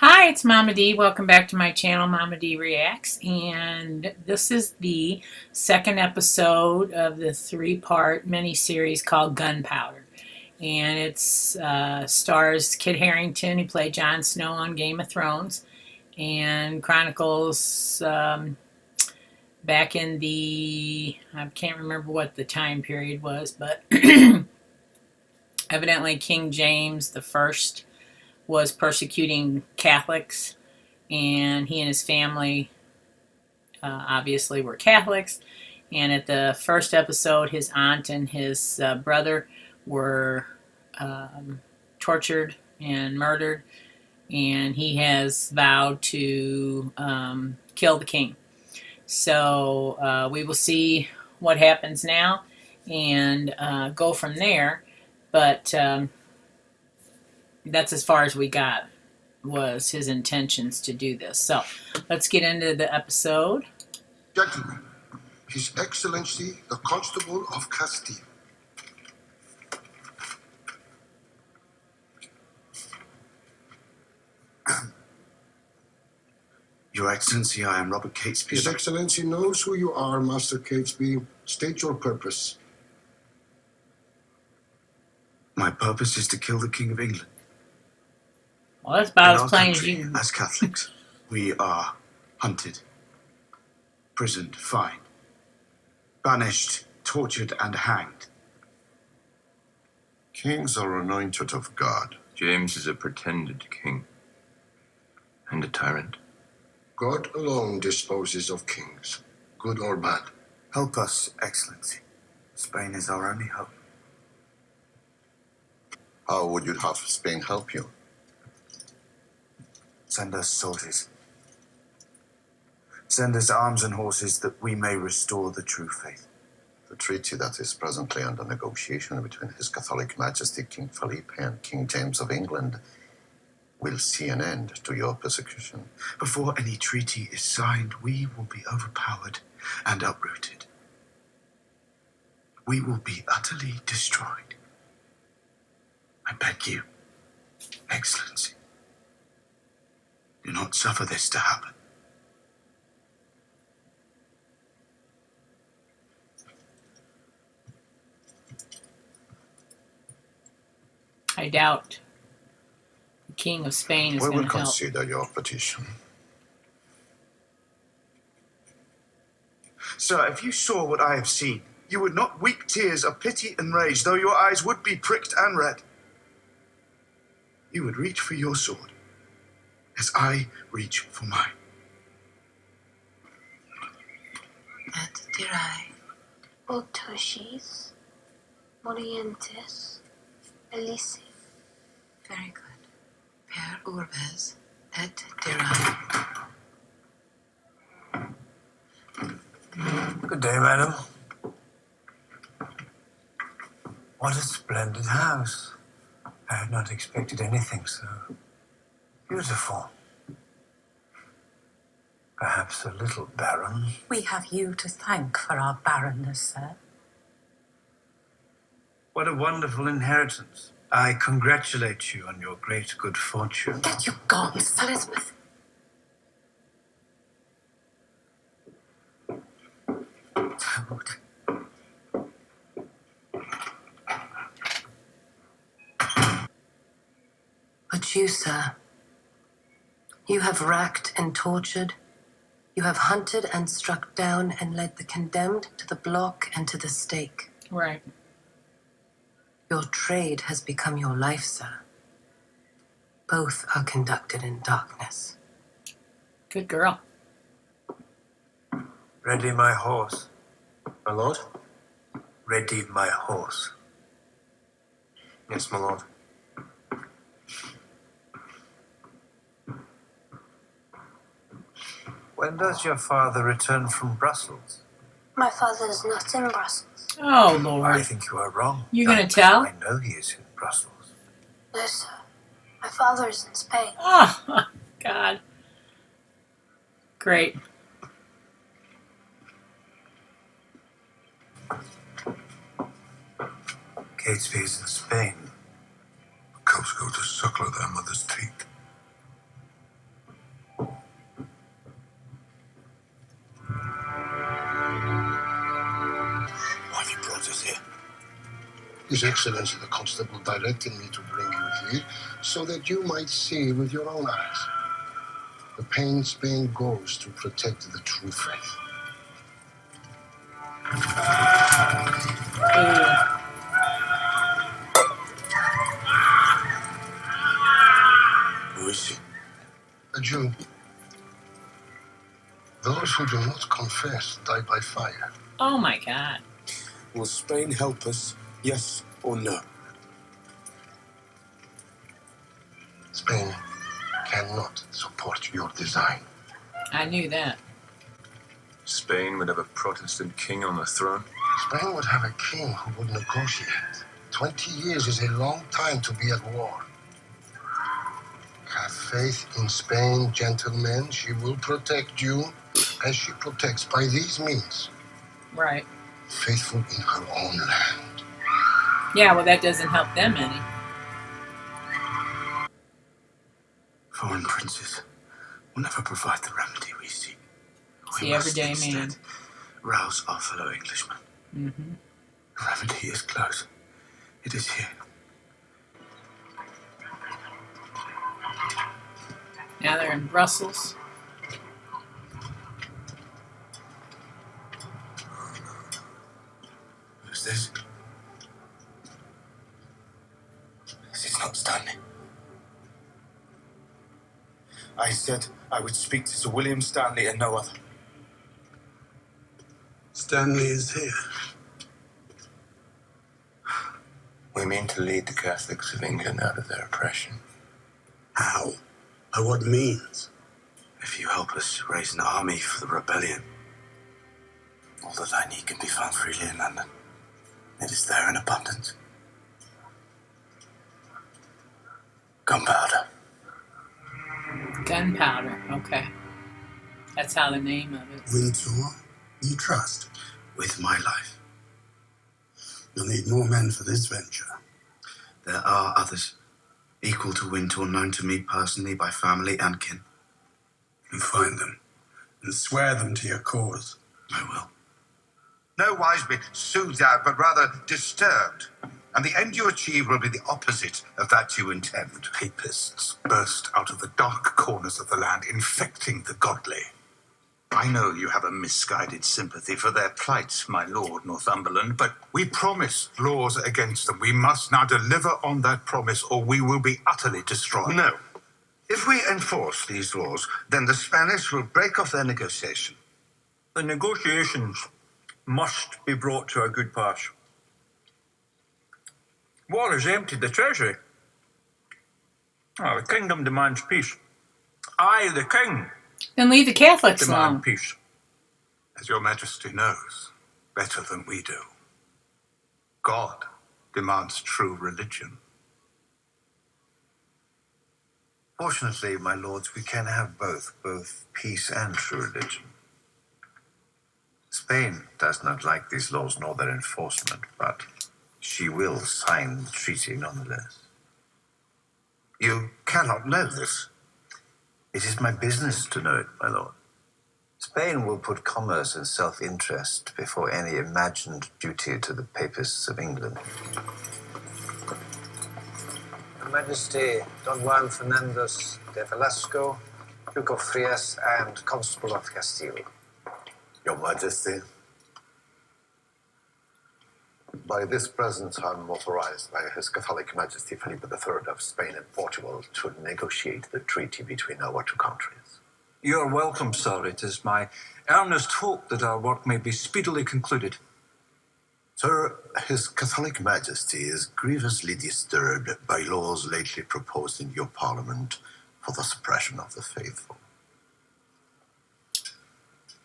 Hi, it's Mama D. Welcome back to my channel, Mama D Reacts. And this is the second episode of the three-part miniseries called Gunpowder. And it stars Kit Harington, who played Jon Snow on Game of Thrones, and chronicles back in the, I can't remember what the time period was, but evidently King James the First was persecuting Catholics, and he and his family obviously were Catholics. And at the first episode, his aunt and his brother were tortured and murdered, and he has vowed to kill the king. So we will see what happens now and go from there. But that's as far as we got, was his intentions to do this. So let's get into the episode. Gentlemen, His Excellency the Constable of Castile. Your Excellency, I am Robert Catesby. His Excellency knows who you are, Master Catesby. State your purpose. My purpose is to kill the King of England. Well, that's about In as plain as country, you can. as Catholics, we are hunted, imprisoned, fined, banished, tortured, and hanged. Kings are anointed of God. James is a pretended king and a tyrant. God alone disposes of kings, good or bad. Help us, Excellency. Spain is our only hope. How would you have Spain help you? Send us soldiers. Send us arms and horses that we may restore the true faith. The treaty that is presently under negotiation between His Catholic Majesty King Philippe and King James of England will see an end to your persecution. Before any treaty is signed, we will be overpowered and uprooted. We will be utterly destroyed. I beg you, Excellency, do not suffer this to happen. I doubt the King of Spain is We going will to help. consider your petition. Sir, if you saw what I have seen, you would not weep tears of pity and rage, though your eyes would be pricked and red. You would reach for your sword, as I reach for mine. Et dirai, Otoshis, Morientes, Elisi. Very good. Per urbes, et dirai. Good day, madam. What a splendid house. I had not expected anything so beautiful. Perhaps a little barren. We have you to thank for our barrenness, sir. What a wonderful inheritance. I congratulate you on your great good fortune. Get you gone, sir. Elizabeth. Toad. But you, sir, you have racked and tortured. You have hunted and struck down and led the condemned to the block and to the stake. Right. Your trade has become your life, sir. Both are conducted in darkness. Good girl. Ready my horse. My lord? Ready my horse. Yes, my lord. When does your father return from Brussels? My father is not in Brussels. Oh, I Lord. think you are wrong. You gonna I- tell? I know he is in Brussels. No, sir. My father is in Spain. Oh, God. Great. Catesby is in Spain. Cubs go to suckle their mother's teeth. brought us here? His Excellency the Constable directed me to bring you here so that you might see with your own eyes the pain Spain goes to protect the true faith. Who is he? A Jew. Those who do not confess die by fire. Oh my God. Will Spain help us, yes or no? Spain cannot support your design. I knew that. Spain would have a Protestant king on the throne. Spain would have a king who would negotiate. 20 years is a long time to be at war. Have faith in Spain, gentlemen. She will protect you as she protects by these means. Right. Faithful in her own land. Yeah, well, that doesn't help them any. Foreign princes will never provide the remedy we seek. It's We the must everyday man. instead rouse our fellow Englishmen. Mm-hmm. The remedy is close. It is here. Now they're in Brussels. Who's this? This is not Stanley. I said I would speak to Sir William Stanley and no other. Stanley is here. We mean to lead the Catholics of England out of their oppression. How? By what means? If you help us raise an army for the rebellion, all that I need can be found freely in London. It is there in abundance. Gunpowder. Gunpowder. Okay. That's how the name of it. Wintour, you trust. With my life. You'll need more men for this venture. There are others, equal to Wintour, known to me personally by family and kin. You find them and swear them to your cause. I will. No wise be soothed out, but rather disturbed. And the end you achieve will be the opposite of that you intend. Papists burst out of the dark corners of the land, infecting the godly. I know you have a misguided sympathy for their plight, my lord Northumberland, but We promised laws against them. We must now deliver on that promise, or we will be utterly destroyed. no. If we enforce these laws, then the Spanish will break off their negotiation. The negotiations must be brought to a good pass. War has emptied the treasury. The kingdom demands peace. I, the king, Then leave the Catholics demand alone. peace. As your majesty knows, better than we do, God demands true religion. Fortunately, my lords, we can have both peace and true religion. Spain does not like these laws nor their enforcement, but she will sign the treaty nonetheless. You cannot know this. It is my business to know it, my lord. Spain will put commerce and self-interest before any imagined duty to the papists of England. Her Majesty Don Juan Fernandez de Velasco, Duke of Frias and Constable of Castile. Your Majesty, by this present I'm authorized by His Catholic Majesty Felipe III of Spain and Portugal to negotiate the treaty between our two countries. You are welcome, sir. It is my earnest hope that our work may be speedily concluded. Sir, His Catholic Majesty is grievously disturbed by laws lately proposed in your Parliament for the suppression of the faithful.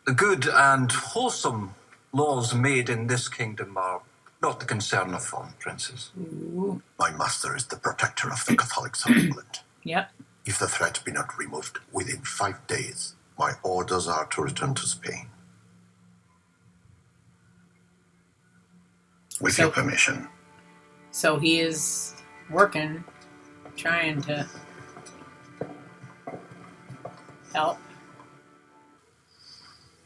The good and wholesome laws made in this kingdom are not the concern of foreign princes. Ooh. My master is the protector of the Catholics of England. Yep. If the threat be not removed within 5 days, my orders are to return to Spain. With your permission. So he is working, trying to help.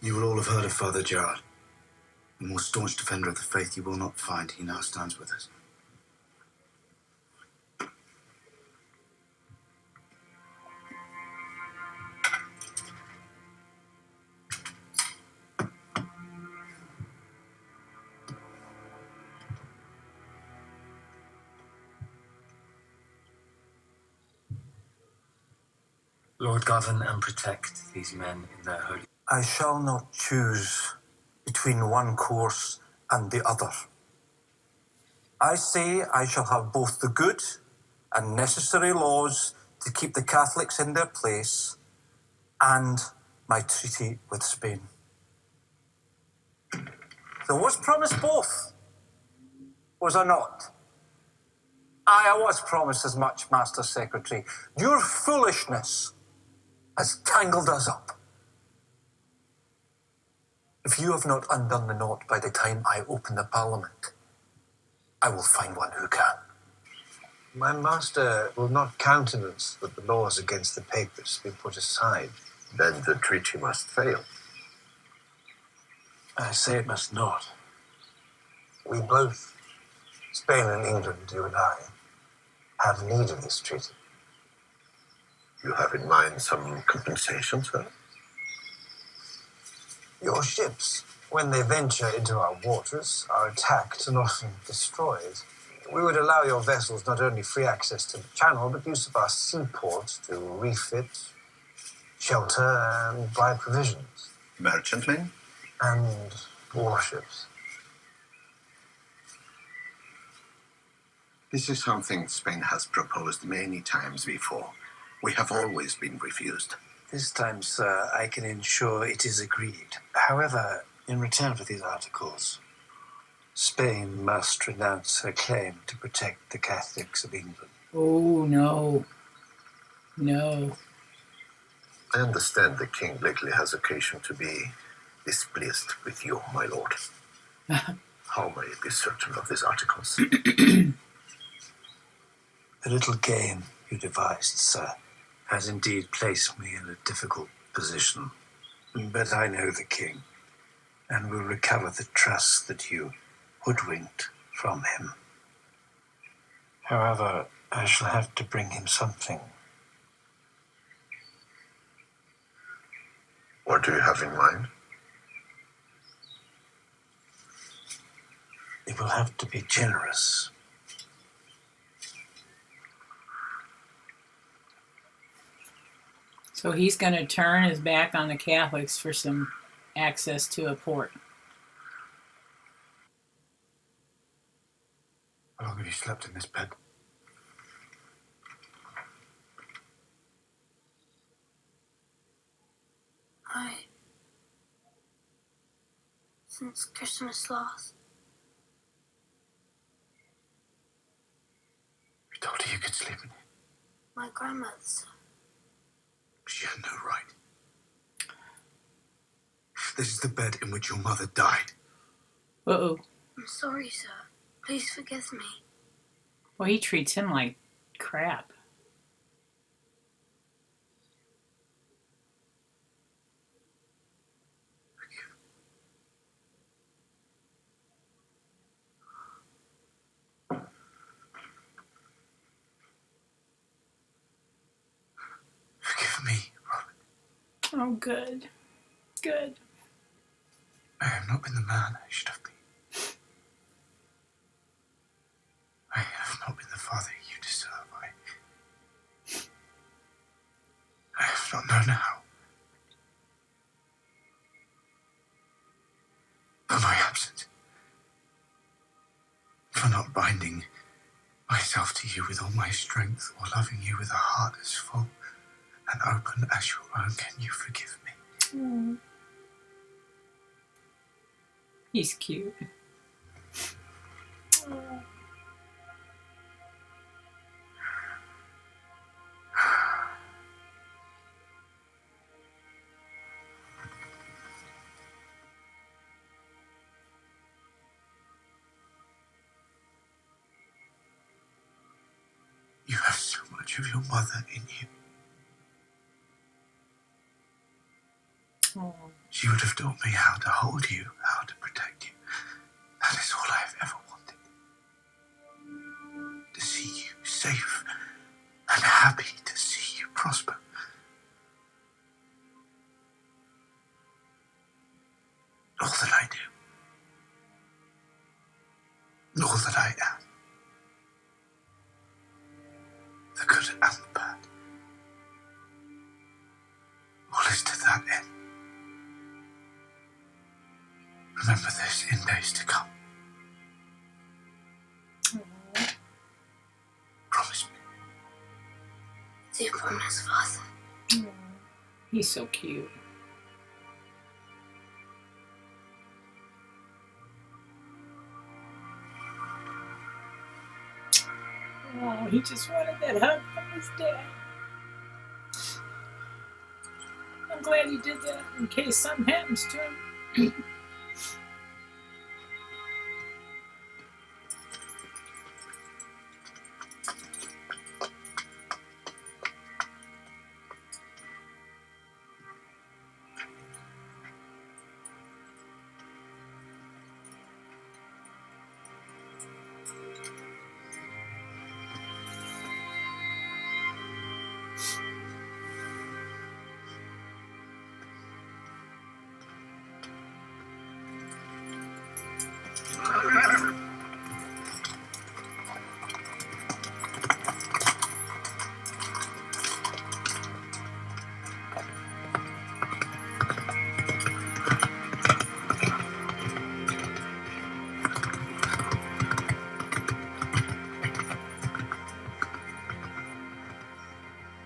You will all have heard of Father Gerard. A more staunch defender of the faith you will not find. He now stands with us. Lord, govern and protect these men in their holy... I shall not choose between one course and the other. I say I shall have both the good and necessary laws to keep the Catholics in their place and my treaty with Spain. There was promised both, was I not? I was promised as much, Master Secretary. Your foolishness has tangled us up. If you have not undone the knot by the time I open the Parliament, I will find one who can. My master will not countenance that the laws against the papists be put aside. Then the treaty must fail. I say it must not. We both, Spain and England, you and I, have need of this treaty. You have in mind some compensation, sir? Your ships, when they venture into our waters, are attacked and often destroyed. We would allow your vessels not only free access to the channel, but use of our seaports to refit, shelter, and buy provisions. Merchantmen? And warships. This is something Spain has proposed many times before. We have always been refused. This time, sir, I can ensure it is agreed. However, in return for these articles, Spain must renounce her claim to protect the Catholics of England. Oh, no. No. I understand the king lately has occasion to be displeased with you, my lord. How may I be certain of these articles? The little game you devised, sir, has indeed placed me in a difficult position. But I know the king, and will recover the trust that you hoodwinked from him. However, I shall have to bring him something. What do you have in mind? It will have to be generous. So he's going to turn his back on the Catholics for some access to a port. How long have you slept in this bed? Since Christmas last. We told her you could sleep in it. My grandmother's. She had no right. This is the bed in which your mother died. Uh-oh. I'm sorry, sir. Please forgive me. Well, he treats him like crap. Forgive me, Robert. Oh, good. Good. I have not been the man I should have been. I have not been the father you deserve. I have not known how. For my absence. For not binding myself to you with all my strength, or loving you with a heart as full and open as your own. Can you forgive me? Mm. He's cute. Oh. You have so much of your mother in you. Oh. She would have taught me how to hold you, how to protect you, all that I am. The good and the bad. All is to that end. Remember this in days to come. Promise me. Do you promise, Father? He's so cute. Oh, he just wanted that hug from his dad. I'm glad he did that in case something happens to him.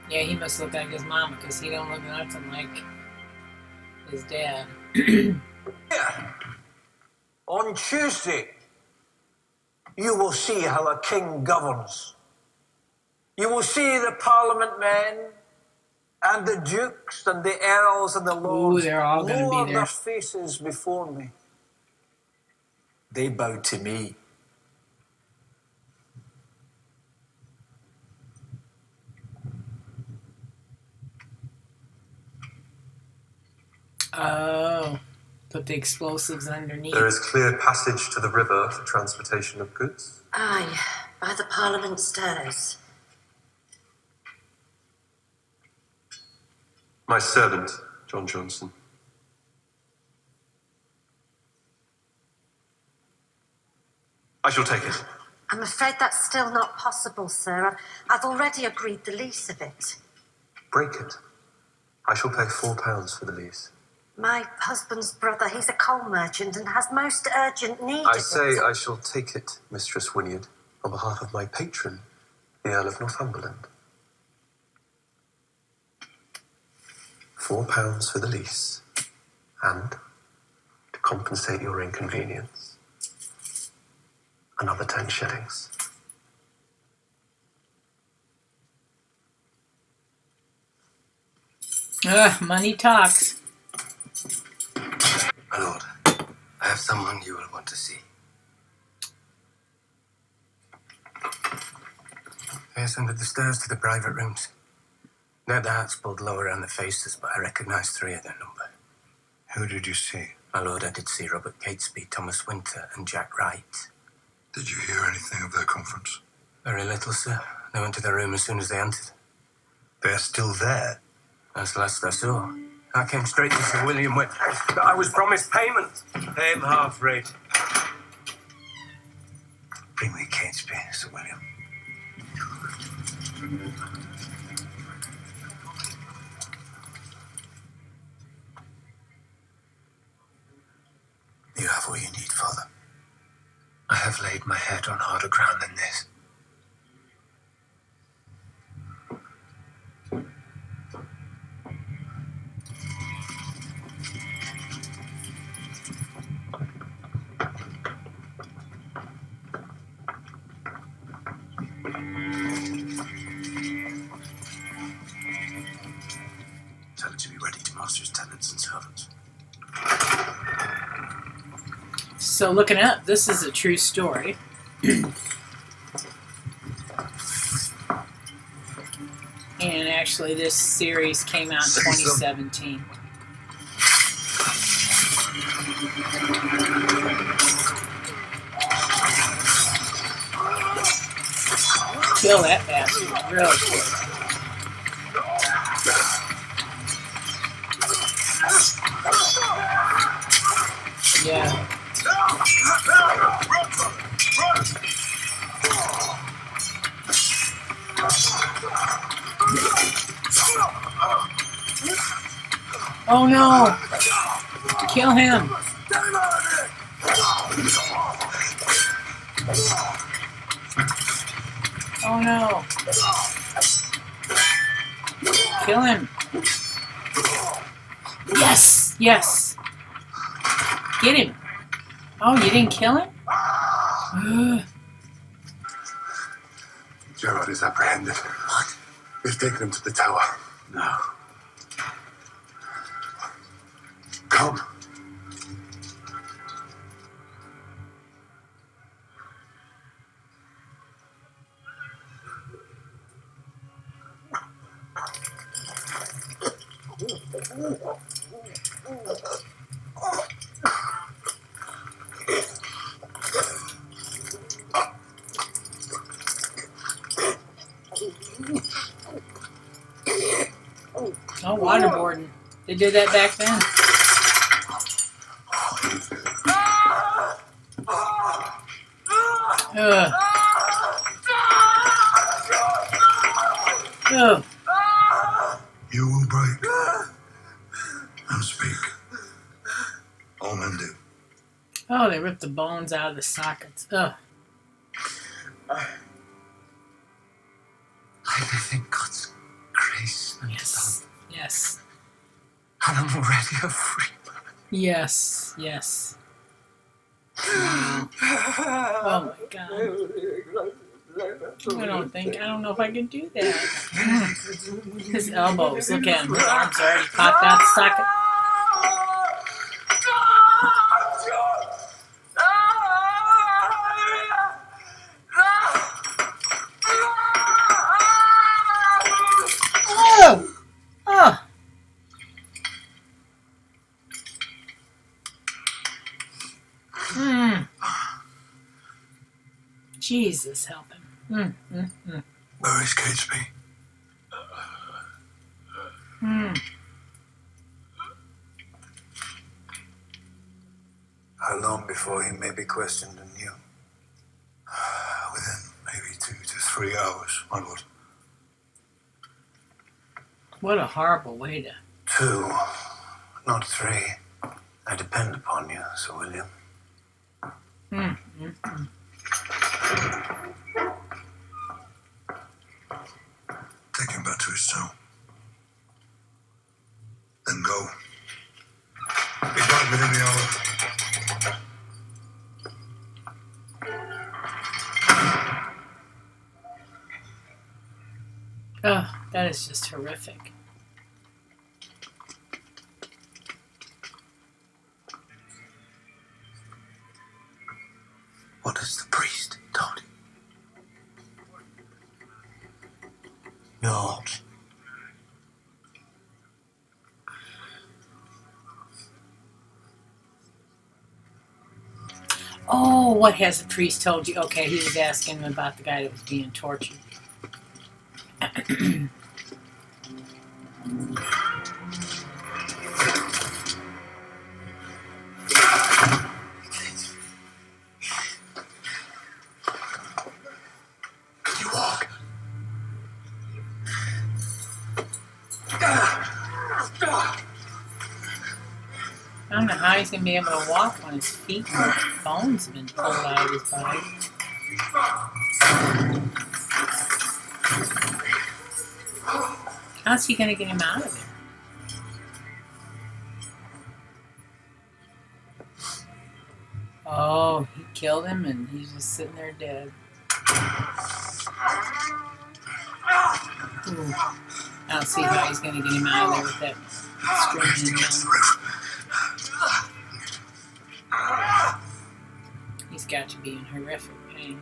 Yeah, he must look like his mama because he don't look nothing like his dad. Yeah. On Tuesday, you will see how a king governs. You will see the Parliament men and the dukes and the earls and the lords they're all gonna be lower there. their faces before me. They bow to me. Oh, put the explosives underneath. There is clear passage to the river for transportation of goods. Aye, by the Parliament stairs. My servant, John Johnson. I shall take it. I'm afraid that's still not possible, sir. I've already agreed the lease of it. Break it. I shall pay £4 for the lease. My husband's brother, he's a coal merchant and has most urgent need I of say it. I shall take it, Mistress Wynyard, on behalf of my patron, the Earl of Northumberland. £4 for the lease, and, to compensate your inconvenience, another 10 shillings. Money talks. My lord, I have someone you will want to see. I ascended the stairs to the private rooms. They had the hats pulled low around the faces, but I recognised 3 of their number. Who did you see? My lord, I did see Robert GATSBY, Thomas Winter, and Jack Wright. Did you hear anything of their conference? Very little, sir. They went to their room as soon as they entered. They're still there. That's the last I saw. I came straight to Sir William when I was promised payment. Pay him half rate. Bring me Catesby, Sir William. You have what you need, Father. I have laid my head on harder ground than this. Tell it to be ready to master's tenants and servants. So looking up, this is a true story. And actually this series came out in 2017. Kill that bastard real quick. Yeah. Oh no! Kill him! Oh no! Kill him! Yes! Yes! Get him! Oh, you didn't kill him? Gerard is apprehended. What? They've taken him to the tower. No. Come. Oh, waterboarding. They did that back then. Ugh. Ugh. You will break and speak. All men do. Oh, they ripped the bones out of the sockets. Ugh. I live in God's grace and Yes. love, Yes. and I'm already a free man. Yes. Yes. Oh my God. I don't know if I can do that. His elbows, look at him. His arms already popped out the socket. Oh! Oh! Jesus, help him. Where is Gatsby? How long before he may be questioned anew? Within maybe 2 to 3 hours, my lord. What a horrible way to... 2, not 3. I depend upon you, Sir William. Take him back to his cell. Then go. Be back within the hour. Oh, that is just horrific. What has the priest told you? Naught. Oh, what has the priest told you? Okay, he was asking him about the guy that was being tortured. Can you walk? I don't know how he's going to be able to walk when his feet and bones have been pulled out of his body. How's he going to get him out of there? Oh, he killed him and he's just sitting there dead. Ooh. I don't see how he's going to get him out of there with that screaming yelling. He's got to be in horrific pain.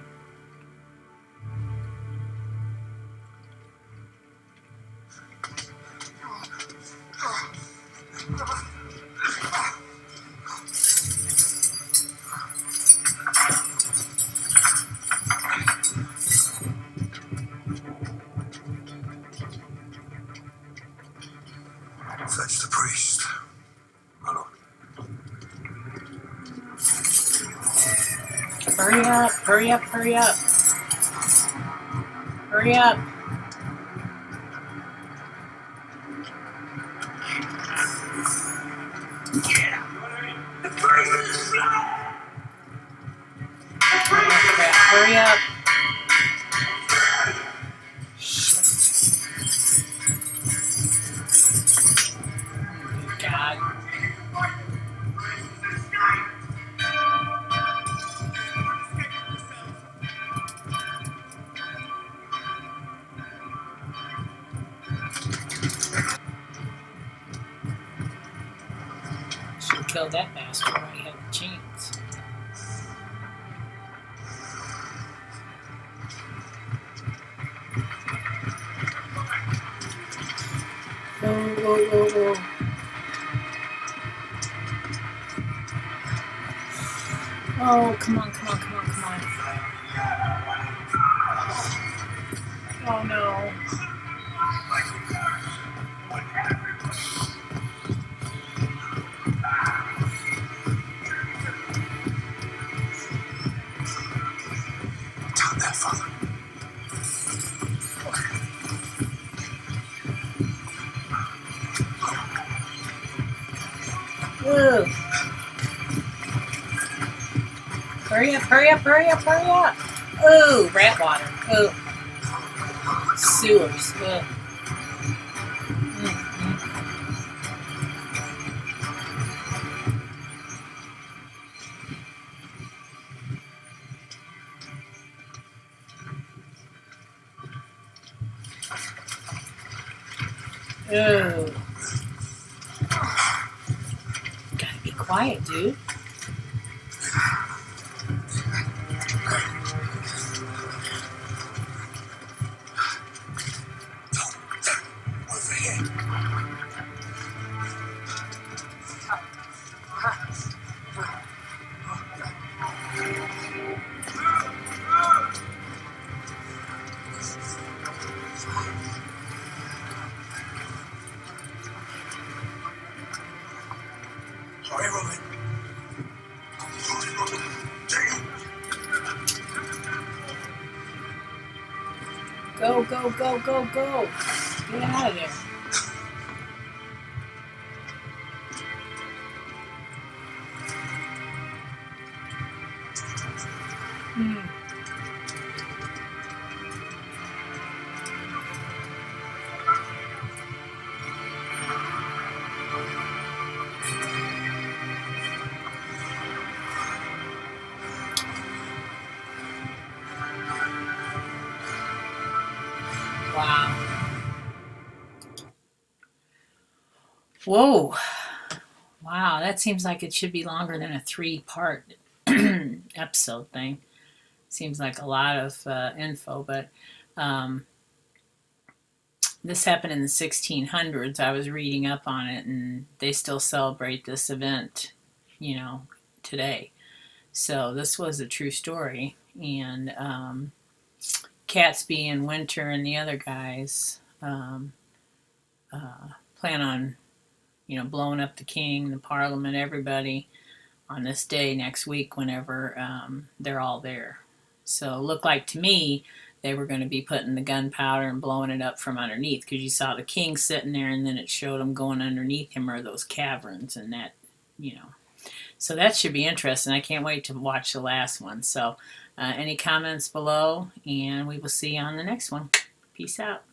Fetch the priest. My lord. Hurry up, hurry up, hurry up. Hurry up. killed that bastard when he had the chance. Oh. Oh, come on. Oh, no. Down there, Father. Ugh. Hurry up. Ooh, rat water. Ooh. Sewers. Ugh. Ooh. Gotta be quiet, dude. Over here. Hurry, Robin. Go. Get out of there. Wow. Whoa. Wow, that seems like it should be longer than a 3-part episode thing. Seems like a lot of info, but this happened in the 1600s. I was reading up on it, and they still celebrate this event, today. So this was a true story, and Gatsby and Winter and the other guys plan on, blowing up the king, the parliament, everybody on this day next week whenever they're all there. So it looked like to me they were going to be putting the gunpowder and blowing it up from underneath, because you saw the king sitting there and then it showed him going underneath him or those caverns and that, So that should be interesting. I can't wait to watch the last one. So any comments below, and we will see you on the next one. Peace out.